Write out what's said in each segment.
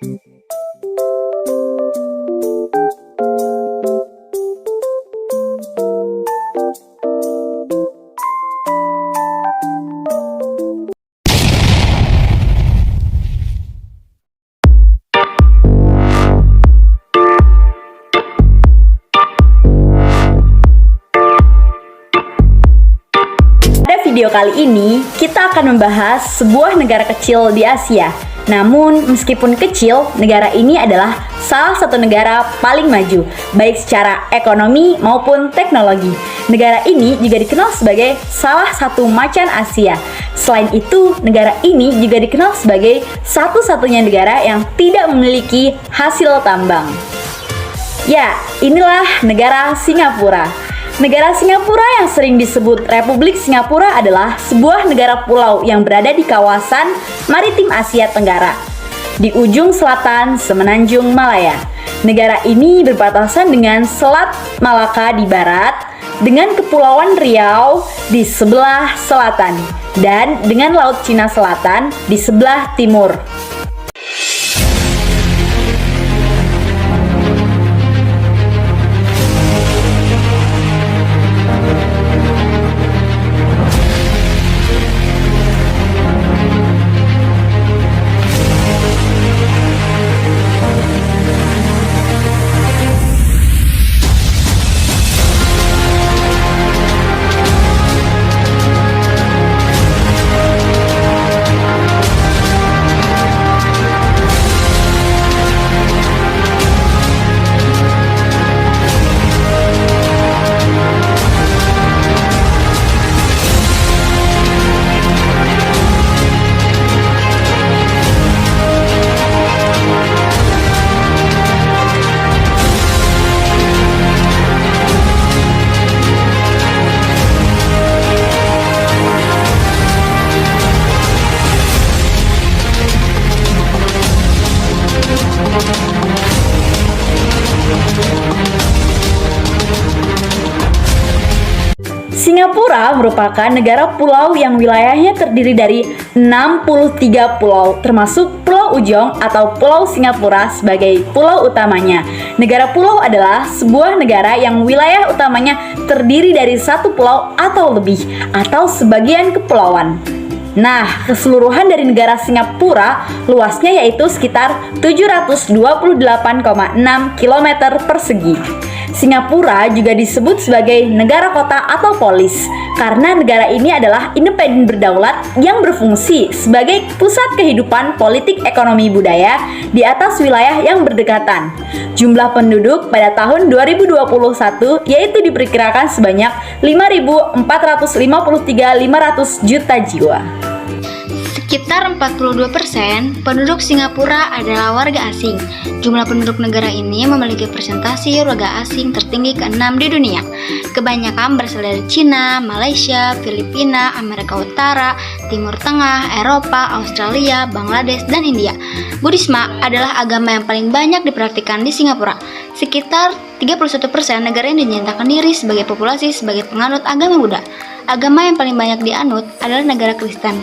Video kali ini kita akan membahas sebuah negara kecil di Asia. Namun meskipun kecil, negara ini adalah salah satu negara paling maju, baik secara ekonomi maupun teknologi. Negara ini juga dikenal sebagai salah satu macan Asia. Selain itu, negara ini juga dikenal sebagai satu-satunya negara yang tidak memiliki hasil tambang. Ya, inilah negara Singapura. Negara Singapura yang sering disebut Republik Singapura adalah sebuah negara pulau yang berada di kawasan maritim Asia Tenggara, di ujung selatan Semenanjung Malaya. Negara ini berbatasan dengan Selat Malaka di barat, dengan Kepulauan Riau di sebelah selatan, dan dengan Laut Cina Selatan di sebelah timur. Singapura merupakan negara pulau yang wilayahnya terdiri dari 63 pulau, termasuk Pulau Ujong atau Pulau Singapura sebagai pulau utamanya. Negara pulau adalah sebuah negara yang wilayah utamanya terdiri dari satu pulau atau lebih, atau sebagian kepulauan. Nah, keseluruhan dari negara Singapura luasnya yaitu sekitar 728,6 km persegi. Singapura juga disebut sebagai negara kota atau polis karena negara ini adalah independen berdaulat yang berfungsi sebagai pusat kehidupan politik ekonomi budaya di atas wilayah yang berdekatan. Jumlah penduduk pada tahun 2021 yaitu diperkirakan sebanyak 5.453.500 juta jiwa. Sekitar 42% penduduk Singapura adalah warga asing. Jumlah penduduk negara ini memiliki presentasi warga asing tertinggi ke-6 di dunia. Kebanyakan berasal dari Cina, Malaysia, Filipina, Amerika Utara, Timur Tengah, Eropa, Australia, Bangladesh, dan India. Buddhisme adalah agama yang paling banyak dipraktikkan di Singapura. Sekitar 31% negara ini dinyatakan diri sebagai populasi sebagai penganut agama Buddha. Agama yang paling banyak dianut adalah negara Kristen,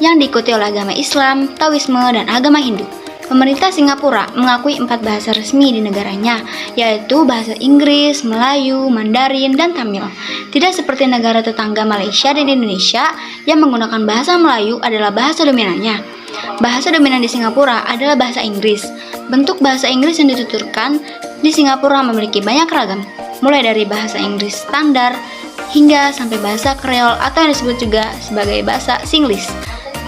yang diikuti oleh agama Islam, Taoisme, dan agama Hindu. Pemerintah Singapura mengakui 4 bahasa resmi di negaranya, yaitu bahasa Inggris, Melayu, Mandarin, dan Tamil. Tidak seperti negara tetangga Malaysia dan Indonesia yang menggunakan bahasa Melayu adalah bahasa dominannya. Bahasa dominan di Singapura adalah bahasa Inggris. Bentuk bahasa Inggris yang dituturkan di Singapura memiliki banyak ragam, mulai dari bahasa Inggris standar hingga sampai bahasa Kreol atau yang disebut juga sebagai bahasa Singlish.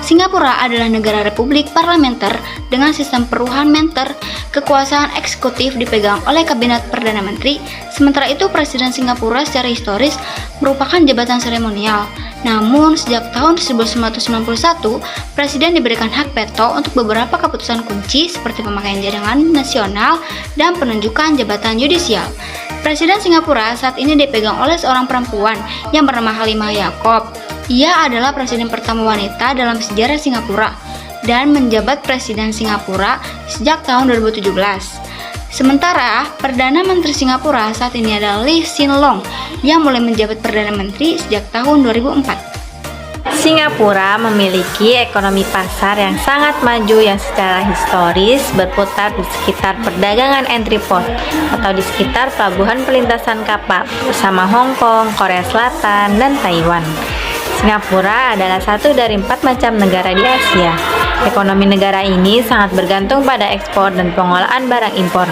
Singapura adalah negara republik parlementer dengan sistem parlementer. Kekuasaan eksekutif dipegang oleh Kabinet Perdana Menteri, sementara itu Presiden Singapura secara historis merupakan jabatan seremonial. Namun, sejak tahun 1991, Presiden diberikan hak veto untuk beberapa keputusan kunci seperti pemakaian cadangan nasional dan penunjukan jabatan yudisial. Presiden Singapura saat ini dipegang oleh seorang perempuan yang bernama Halimah Yaakob. Ia adalah presiden pertama wanita dalam sejarah Singapura dan menjabat Presiden Singapura sejak tahun 2017. Sementara, Perdana Menteri Singapura saat ini adalah Lee Hsien Loong yang mulai menjabat Perdana Menteri sejak tahun 2004. Singapura memiliki ekonomi pasar yang sangat maju yang secara historis berputar di sekitar perdagangan entry port atau di sekitar pelabuhan pelintasan kapal bersama Hong Kong, Korea Selatan, dan Taiwan. Singapura adalah satu dari 4 macam negara di Asia. Ekonomi negara ini sangat bergantung pada ekspor dan pengolahan barang impor.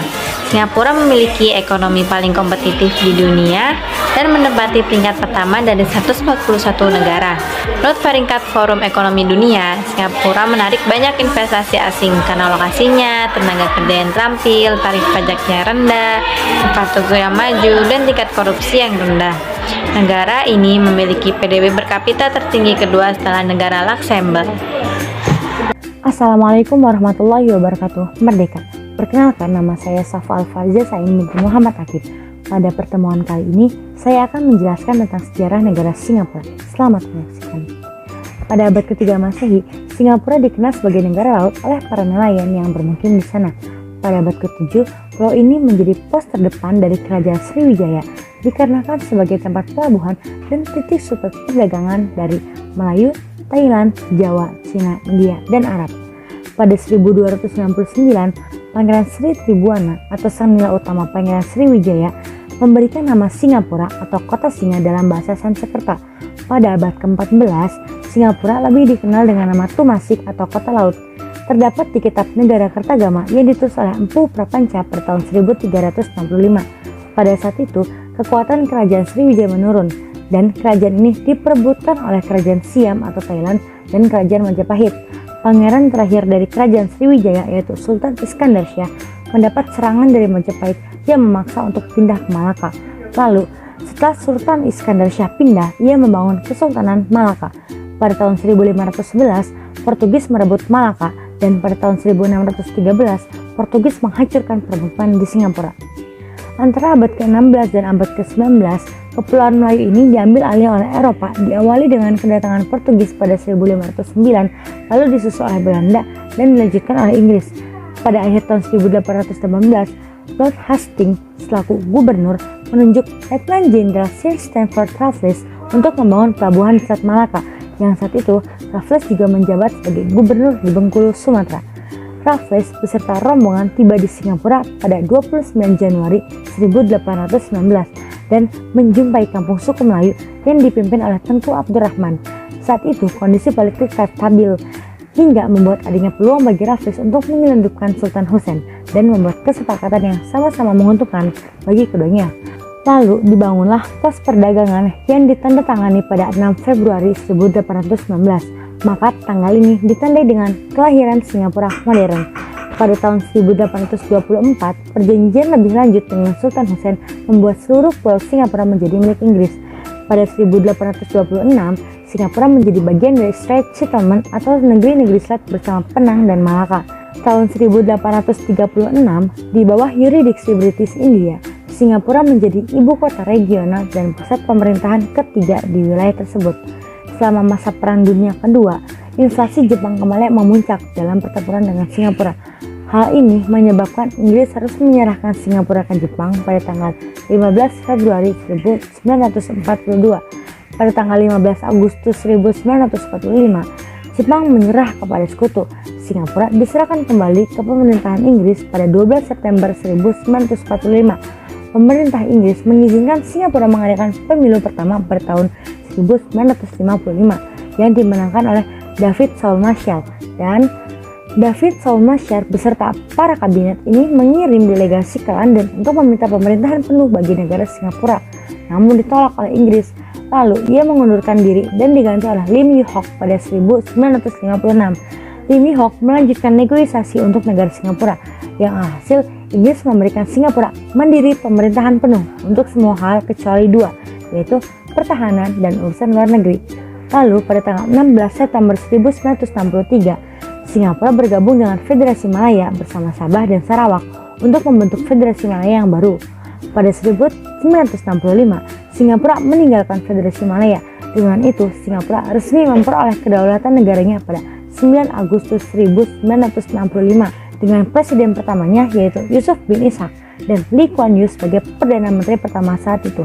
Singapura memiliki ekonomi paling kompetitif di dunia dan menempati peringkat pertama dari 141 negara. Menurut peringkat Forum Ekonomi Dunia, Singapura menarik banyak investasi asing karena lokasinya, tenaga kerja yang terampil, tarif pajaknya rendah, infrastruktur yang maju, dan tingkat korupsi yang rendah. Negara ini memiliki PDB per kapita tertinggi kedua setelah negara Luxembourg. Assalamualaikum warahmatullahi wabarakatuh. Merdeka. Perkenalkan, nama saya Safa Al-Farza Sain binti Muhammad Akib. Pada pertemuan kali ini, saya akan menjelaskan tentang sejarah negara Singapura. Selamat menyaksikan. Pada abad ketiga Masehi, Singapura dikenal sebagai negara laut oleh para nelayan yang bermukim di sana. Pada abad ke-7, pulau ini menjadi pos terdepan dari Kerajaan Sriwijaya, dikarenakan sebagai tempat pelabuhan dan titik suplai perdagangan dari Melayu, Thailand, Jawa, Cina, India, dan Arab. Pada 1299, Pangeran Sri Tribuana atau sang nila utama Pangeran Sriwijaya memberikan nama Singapura atau Kota Singa dalam bahasa Sanskerta. Pada abad ke-14, Singapura lebih dikenal dengan nama Tumasik atau Kota Laut. Terdapat di kitab Negara Kertagama yang ditulis oleh Empu Prapanca pada tahun 1365. Pada saat itu, kekuatan kerajaan Sriwijaya menurun dan kerajaan ini diperebutkan oleh kerajaan Siam atau Thailand dan kerajaan Majapahit. Pangeran terakhir dari kerajaan Sriwijaya yaitu Sultan Iskandar Shah mendapat serangan dari Majapahit yang memaksa untuk pindah ke Malaka. Lalu, setelah Sultan Iskandar Shah pindah, ia membangun Kesultanan Malaka. Pada tahun 1511, Portugis merebut Malaka dan pada tahun 1613, Portugis menghancurkan permukiman di Singapura. Antara abad ke-16 dan abad ke-19, Kepulauan Melayu ini diambil alih oleh Eropa, diawali dengan kedatangan Portugis pada 1509, lalu disusul oleh Belanda dan dilanjutkan oleh Inggris. Pada akhir tahun 1818, Lord Hastings selaku gubernur menunjuk Lieutenant Jenderal Sir Stamford Raffles untuk membangun pelabuhan di Selat Malaka, yang saat itu Raffles juga menjabat sebagai gubernur di Bengkulu, Sumatera. Raffles beserta rombongan tiba di Singapura pada 29 Januari 1819 dan menjumpai kampung suku Melayu yang dipimpin oleh Tengku Abdurrahman. Saat itu kondisi politik tak stabil hingga membuat adanya peluang bagi Raffles untuk menyelundupkan Sultan Hussein dan membuat kesepakatan yang sama-sama menguntungkan bagi keduanya. Lalu dibangunlah pos perdagangan yang ditandatangani pada 6 Februari 1819. Maka tanggal ini ditandai dengan kelahiran Singapura modern. Pada tahun 1824, perjanjian lebih lanjut dengan Sultan Hussein membuat seluruh pulau Singapura menjadi milik Inggris. Pada 1826, Singapura menjadi bagian dari Straits Settlement atau negeri-negeri selat bersama Penang dan Malaka. Tahun 1836, di bawah yurisdiksi British India, Singapura menjadi ibu kota regional dan pusat pemerintahan ketiga di wilayah tersebut. Selama masa Perang Dunia Kedua, inflasi Jepang kembali memuncak dalam pertempuran dengan Singapura. Hal ini menyebabkan Inggris harus menyerahkan Singapura ke Jepang pada tanggal 15 Februari 1942. Pada tanggal 15 Agustus 1945, Jepang menyerah kepada sekutu. Singapura diserahkan kembali ke pemerintahan Inggris pada 12 September 1945. Pemerintah Inggris mengizinkan Singapura mengadakan pemilu pertama pada tahun 1955 yang dimenangkan oleh David Saul Marshall, dan David Saul Marshall beserta para kabinet ini mengirim delegasi ke London untuk meminta pemerintahan penuh bagi negara Singapura, namun ditolak oleh Inggris. Lalu ia mengundurkan diri dan diganti oleh Lim Yew Hock pada 1956. Lim Yew Hock melanjutkan negosiasi untuk negara Singapura, yang alhasil Inggris memberikan Singapura mandiri pemerintahan penuh untuk semua hal kecuali dua, yaitu pertahanan dan urusan luar negeri. Lalu pada tanggal 16 September 1963, Singapura bergabung dengan Federasi Malaya bersama Sabah dan Sarawak untuk membentuk Federasi Malaya yang baru. Pada 1965, Singapura meninggalkan Federasi Malaya. Dengan itu, Singapura resmi memperoleh kedaulatan negaranya pada 9 Agustus 1965 dengan presiden pertamanya yaitu Yusof bin Ishak dan Lee Kuan Yew sebagai Perdana Menteri pertama saat itu.